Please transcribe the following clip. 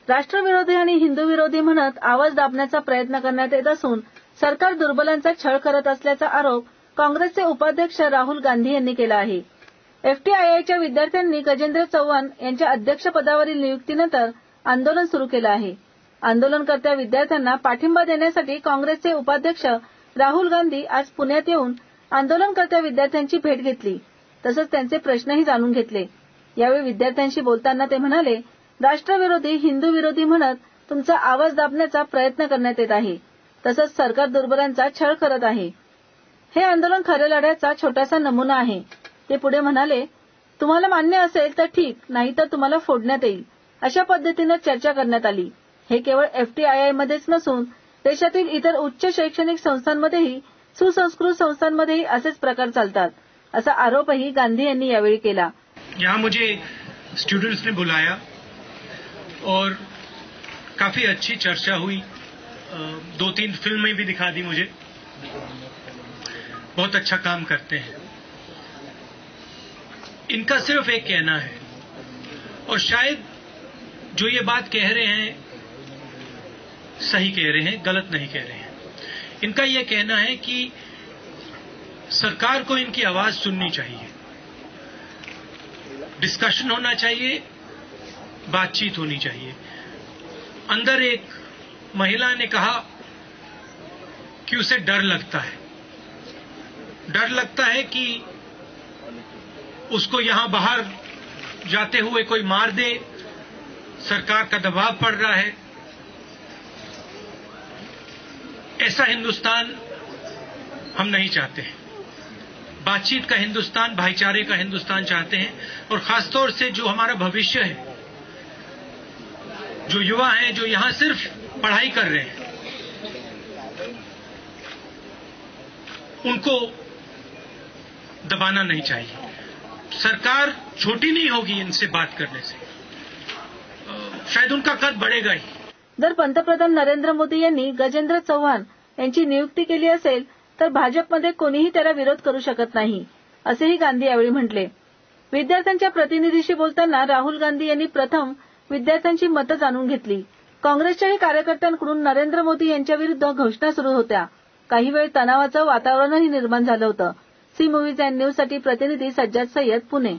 राष्ट्रविरोधी आणि हिंदू विरोधी म्हणत आवाज दाबण्याचा प्रयत्न करण्यात येत असून सरकार दुर्बलांचा छळ करत असल्याचा आरोप काँग्रेसचे उपाध्यक्ष राहुल गांधी यांनी केला आहे. एफटीआयआयच्या विद्यार्थ्यांनी गजेंद्र चव्हाण यांच्या अध्यक्षपदावरील नियुक्तीनंतर आंदोलन सुरू केलं आहे. आंदोलनकर्त्या विद्यार्थ्यांना पाठिंबा देण्यासाठी काँग्रेसचे उपाध्यक्ष राहुल गांधी आज पुण्यात येऊन आंदोलनकर्त्या विद्यार्थ्यांची भेट घेतली. तसंच त्यांचे प्रश्नही जाणून घेतले. यावेळी विद्यार्थ्यांशी बोलताना ते म्हणाले, राष्ट्रविरोधी हिंदू विरोधी म्हणत तुमचा आवाज दाबण्याचा प्रयत्न करण्यात येत आहे. तसंच सरकार दुर्बलांचा छळ करत आहे. हे आंदोलन खऱ्या लढ्याचा छोटासा नमुना आहे. ते पुढे म्हणाले, तुम्हाला मान्य असेल तर ठीक, नाही तर तुम्हाला फोडण्यात येईल. अशा पद्धतीनं चर्चा करण्यात आली. हे केवळ एफटीआयआयमध्येच नसून देशातील इतर उच्च शैक्षणिक संस्थांमध्येही, सुसंस्कृत संस्थांमध्येही असेच प्रकार चालतात, असा आरोपही गांधी यांनी यावेळी केला. यहाँ मुझे स्टूडेंट्स ने बुलाया और काफी अच्छी चर्चा हुई. 2-3 फिल्में भी दिखा दी मुझे. बहुत अच्छा काम करते हैं. इनका सिर्फ एक कहना है, और शायद जो ये बात कह रहे हैं सही कह रहे हैं, गलत नहीं कह रहे हैं. इनका ये कहना है कि सरकार को इनकी आवाज सुननी चाहिए, डिस्कशन होना चाहिए, बातचीत होनी चाहिए. अंदर एक महिला ने कहा कि उसे डर लगता है कि उसको यहां बाहर जाते हुए कोई मार दे, सरकार का दबाव पड़ रहा है. ऐसा हिंदुस्तान हम नहीं चाहते हैं. बातचीत का हिंदुस्तान, भाईचारे का हिंदुस्तान चाहते हैं. और खासतौर से जो हमारा भविष्य है, जो युवा हैं, जो यहां सिर्फ पढ़ाई कर रहे हैं, उनको दबाना नहीं चाहिए. सरकार छोटी नहीं होगी इनसे बात करने से, शायद उनका कद बढ़ेगा ही. जर पंतप्रधान नरेंद्र मोदी यांनी गजेंद्र चव्हाण यांची नियुक्ती केली असेल तर भाजपमध्ये कोणीही त्याला विरोध करू शकत नाही, असेही गांधी यावेळी म्हटले. विद्यार्थ्यांच्या प्रतिनिधीशी बोलताना राहुल गांधी यांनी प्रथम विद्यार्थ्यांची मतं जाणून घेतली. काँग्रेसच्याही कार्यकर्त्यांकडून नरेंद्र मोदी यांच्याविरुद्ध घोषणा सुरू होत्या. काही वेळ तणावाचं वातावरणही निर्माण झालं होतं. सी मूव्हीज अँड न्यूजसाठी प्रतिनिधी सज्जाद सय्यद, पुणे.